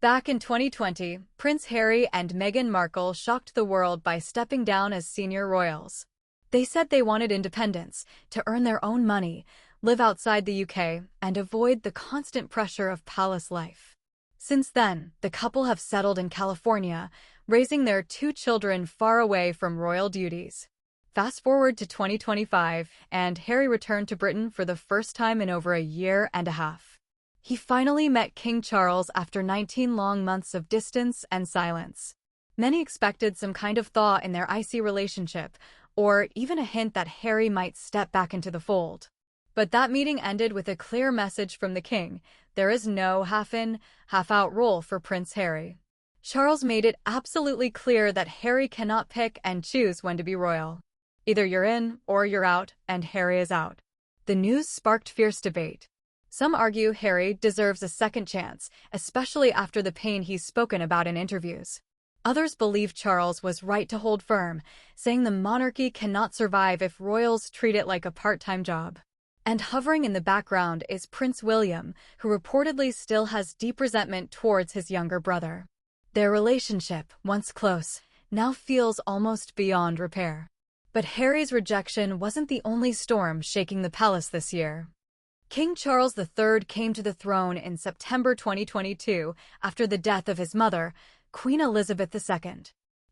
Back in 2020, Prince Harry and Meghan Markle shocked the world by stepping down as senior royals. They said they wanted independence, to earn their own money, live outside the UK, and avoid the constant pressure of palace life. Since then, the couple have settled in California, raising their two children far away from royal duties. Fast forward to 2025, and Harry returned to Britain for the first time in over a year and a half. He finally met King Charles after 19 long months of distance and silence. Many expected some kind of thaw in their icy relationship, or even a hint that Harry might step back into the fold. But that meeting ended with a clear message from the king: there is no half-in, half-out role for Prince Harry. Charles made it absolutely clear that Harry cannot pick and choose when to be royal. Either you're in or you're out, and Harry is out. The news sparked fierce debate. Some argue Harry deserves a second chance, especially after the pain he's spoken about in interviews. Others believe Charles was right to hold firm, saying the monarchy cannot survive if royals treat it like a part-time job. And hovering in the background is Prince William, who reportedly still has deep resentment towards his younger brother. Their relationship, once close, now feels almost beyond repair. But Harry's rejection wasn't the only storm shaking the palace this year. King Charles III came to the throne in September 2022 after the death of his mother, Queen Elizabeth II.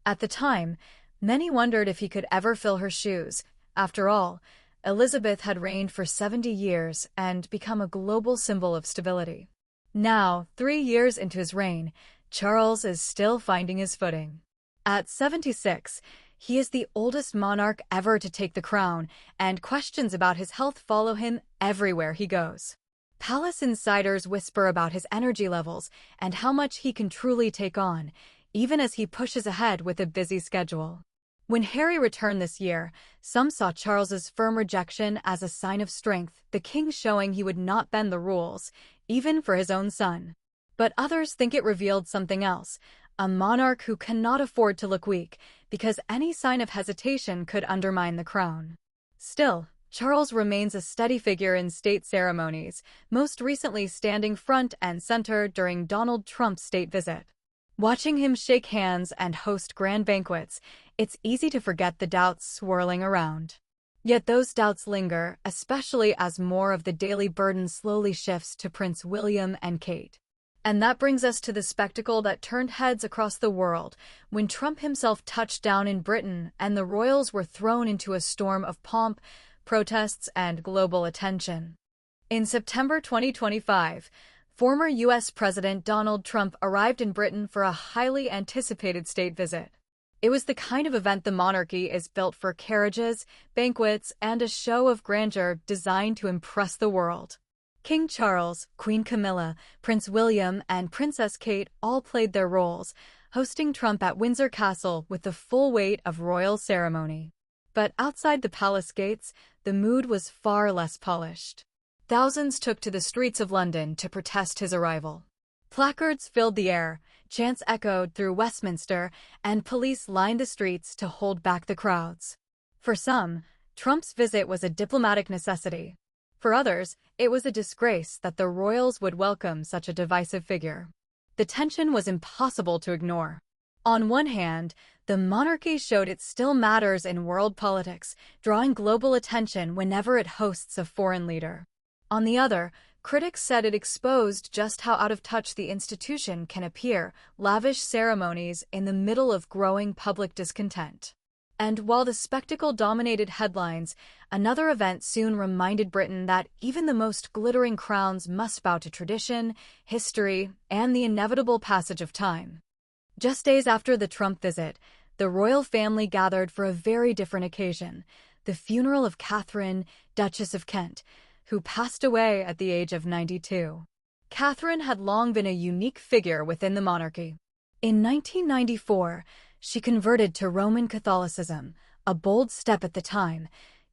At the time, many wondered if he could ever fill her shoes. After all, Elizabeth had reigned for 70 years and become a global symbol of stability. Now, 3 years into his reign, Charles is still finding his footing. At 76, he is the oldest monarch ever to take the crown, and questions about his health follow him everywhere he goes. Palace insiders whisper about his energy levels and how much he can truly take on, even as he pushes ahead with a busy schedule. When Harry returned this year, some saw Charles's firm rejection as a sign of strength, the king showing he would not bend the rules, even for his own son. But others think it revealed something else: a monarch who cannot afford to look weak, because any sign of hesitation could undermine the crown. Still, Charles remains a steady figure in state ceremonies, most recently standing front and center during Donald Trump's state visit. Watching him shake hands and host grand banquets, it's easy to forget the doubts swirling around. Yet those doubts linger, especially as more of the daily burden slowly shifts to Prince William and Kate. And that brings us to the spectacle that turned heads across the world when Trump himself touched down in Britain and the royals were thrown into a storm of pomp, protests, and global attention. In September 2025, former U.S. President Donald Trump arrived in Britain for a highly anticipated state visit. It was the kind of event the monarchy is built for: carriages, banquets, and a show of grandeur designed to impress the world. King Charles, Queen Camilla, Prince William, and Princess Kate all played their roles, hosting Trump at Windsor Castle with the full weight of royal ceremony. But outside the palace gates, the mood was far less polished. Thousands took to the streets of London to protest his arrival. Placards filled the air, chants echoed through Westminster, and police lined the streets to hold back the crowds. For some, Trump's visit was a diplomatic necessity. For others, it was a disgrace that the royals would welcome such a divisive figure. The tension was impossible to ignore. On one hand, the monarchy showed it still matters in world politics, drawing global attention whenever it hosts a foreign leader. On the other, critics said it exposed just how out of touch the institution can appear: lavish ceremonies in the middle of growing public discontent. And while the spectacle dominated headlines, another event soon reminded Britain that even the most glittering crowns must bow to tradition, history, and the inevitable passage of time. Just days after the Trump visit, the royal family gathered for a very different occasion: the funeral of Katharine, Duchess of Kent, who passed away at the age of 92. Katharine had long been a unique figure within the monarchy. In 1994, she converted to Roman Catholicism, a bold step at the time,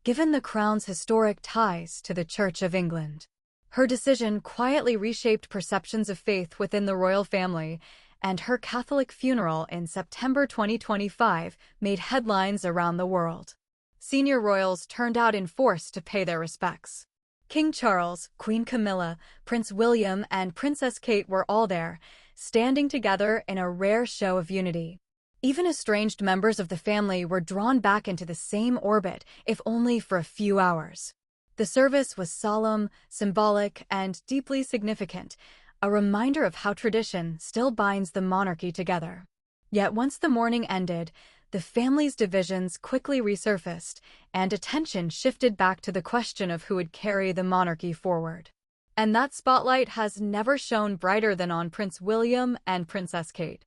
given the crown's historic ties to the Church of England. Her decision quietly reshaped perceptions of faith within the royal family, and her Catholic funeral in September 2025 made headlines around the world. Senior royals turned out in force to pay their respects. King Charles, Queen Camilla, Prince William, and Princess Kate were all there, standing together in a rare show of unity. Even estranged members of the family were drawn back into the same orbit, if only for a few hours. The service was solemn, symbolic, and deeply significant, a reminder of how tradition still binds the monarchy together. Yet once the mourning ended, the family's divisions quickly resurfaced, and attention shifted back to the question of who would carry the monarchy forward. And that spotlight has never shone brighter than on Prince William and Princess Kate.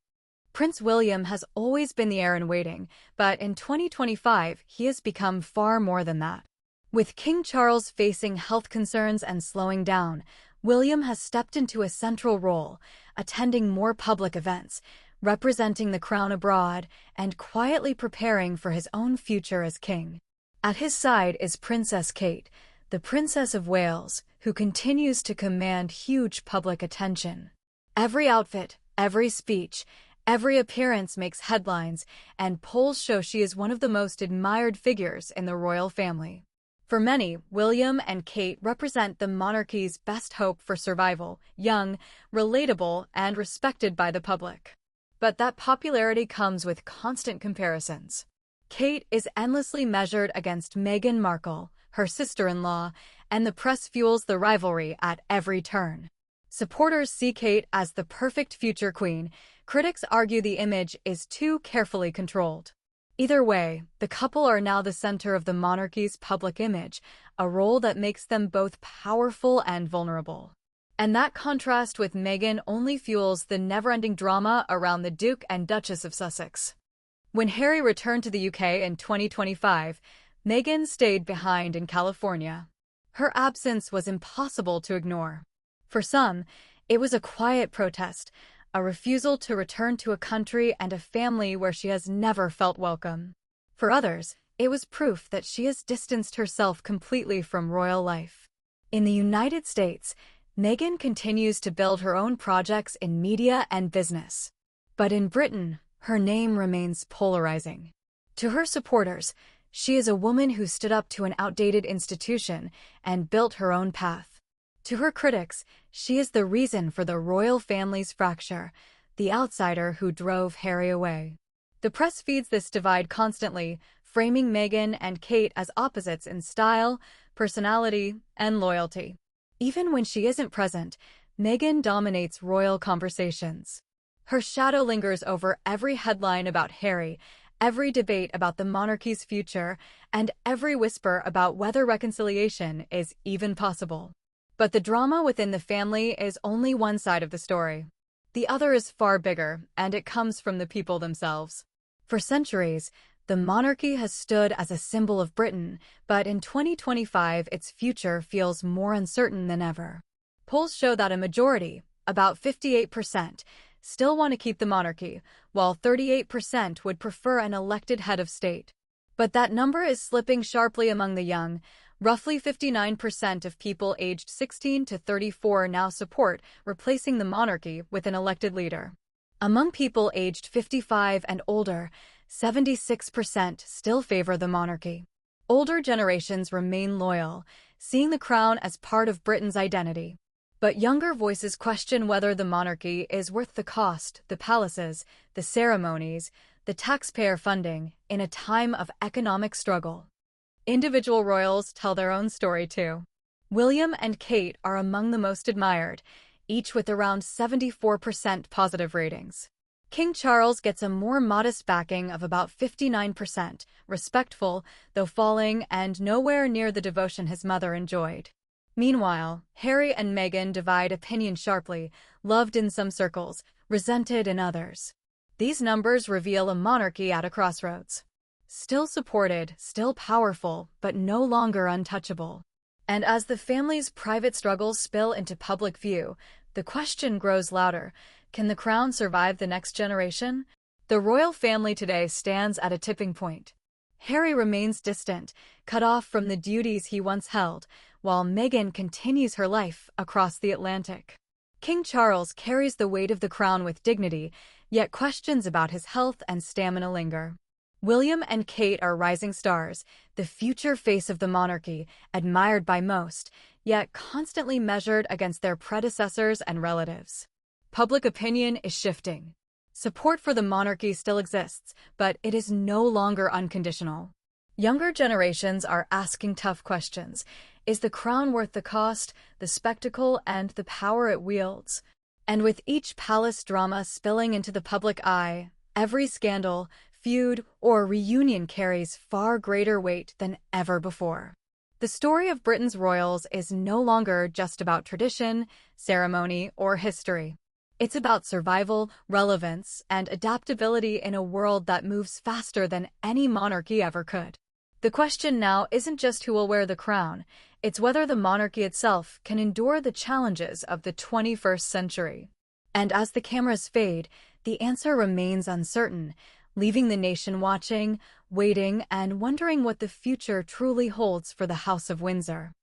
Prince William has always been the heir in waiting, but in 2025, he has become far more than that. With King Charles facing health concerns and slowing down, William has stepped into a central role, attending more public events, representing the crown abroad, and quietly preparing for his own future as king. At his side is Princess Kate, the Princess of Wales, who continues to command huge public attention. Every outfit, every speech, every appearance makes headlines, and polls show she is one of the most admired figures in the royal family. For many, William and Kate represent the monarchy's best hope for survival, young, relatable, and respected by the public. But that popularity comes with constant comparisons. Kate is endlessly measured against Meghan Markle, her sister-in-law, and the press fuels the rivalry at every turn. Supporters see Kate as the perfect future queen. Critics argue the image is too carefully controlled. Either way, the couple are now the center of the monarchy's public image, a role that makes them both powerful and vulnerable. And that contrast with Meghan only fuels the never-ending drama around the Duke and Duchess of Sussex. When Harry returned to the UK in 2025, Meghan stayed behind in California. Her absence was impossible to ignore. For some, it was a quiet protest, a refusal to return to a country and a family where she has never felt welcome. For others, it was proof that she has distanced herself completely from royal life. In the United States, Meghan continues to build her own projects in media and business. But in Britain, her name remains polarizing. To her supporters, she is a woman who stood up to an outdated institution and built her own path. To her critics, she is the reason for the royal family's fracture, the outsider who drove Harry away. The press feeds this divide constantly, framing Meghan and Kate as opposites in style, personality, and loyalty. Even when she isn't present, Meghan dominates royal conversations. Her shadow lingers over every headline about Harry, every debate about the monarchy's future, and every whisper about whether reconciliation is even possible. But the drama within the family is only one side of the story. The other is far bigger, and it comes from the people themselves. For centuries, the monarchy has stood as a symbol of Britain, but in 2025 its future feels more uncertain than ever. Polls show that a majority, about 58%, still want to keep the monarchy, while 38% would prefer an elected head of state. But that number is slipping sharply among the young. Roughly 59% of people aged 16 to 34 now support replacing the monarchy with an elected leader. Among people aged 55 and older, 76% still favor the monarchy. Older generations remain loyal, seeing the crown as part of Britain's identity. But younger voices question whether the monarchy is worth the cost, the palaces, the ceremonies, the taxpayer funding, in a time of economic struggle. Individual royals tell their own story too. William and Kate are among the most admired, each with around 74% positive ratings. King Charles gets a more modest backing of about 59%, respectful, though falling, and nowhere near the devotion his mother enjoyed. Meanwhile, Harry and Meghan divide opinion sharply, loved in some circles, resented in others. These numbers reveal a monarchy at a crossroads. Still supported, still powerful, but no longer untouchable. And as the family's private struggles spill into public view, the question grows louder. Can the crown survive the next generation? The royal family today stands at a tipping point. Harry remains distant, cut off from the duties he once held, while Meghan continues her life across the Atlantic. King Charles carries the weight of the crown with dignity, yet questions about his health and stamina linger. William and Kate are rising stars, the future face of the monarchy, admired by most, yet constantly measured against their predecessors and relatives. Public opinion is shifting. Support for the monarchy still exists, but it is no longer unconditional. Younger generations are asking tough questions. Is the crown worth the cost, the spectacle, and the power it wields? And with each palace drama spilling into the public eye, every scandal, feud, or reunion carries far greater weight than ever before. The story of Britain's royals is no longer just about tradition, ceremony, or history. It's about survival, relevance, and adaptability in a world that moves faster than any monarchy ever could. The question now isn't just who will wear the crown, it's whether the monarchy itself can endure the challenges of the 21st century. And as the cameras fade, the answer remains uncertain, leaving the nation watching, waiting, and wondering what the future truly holds for the House of Windsor.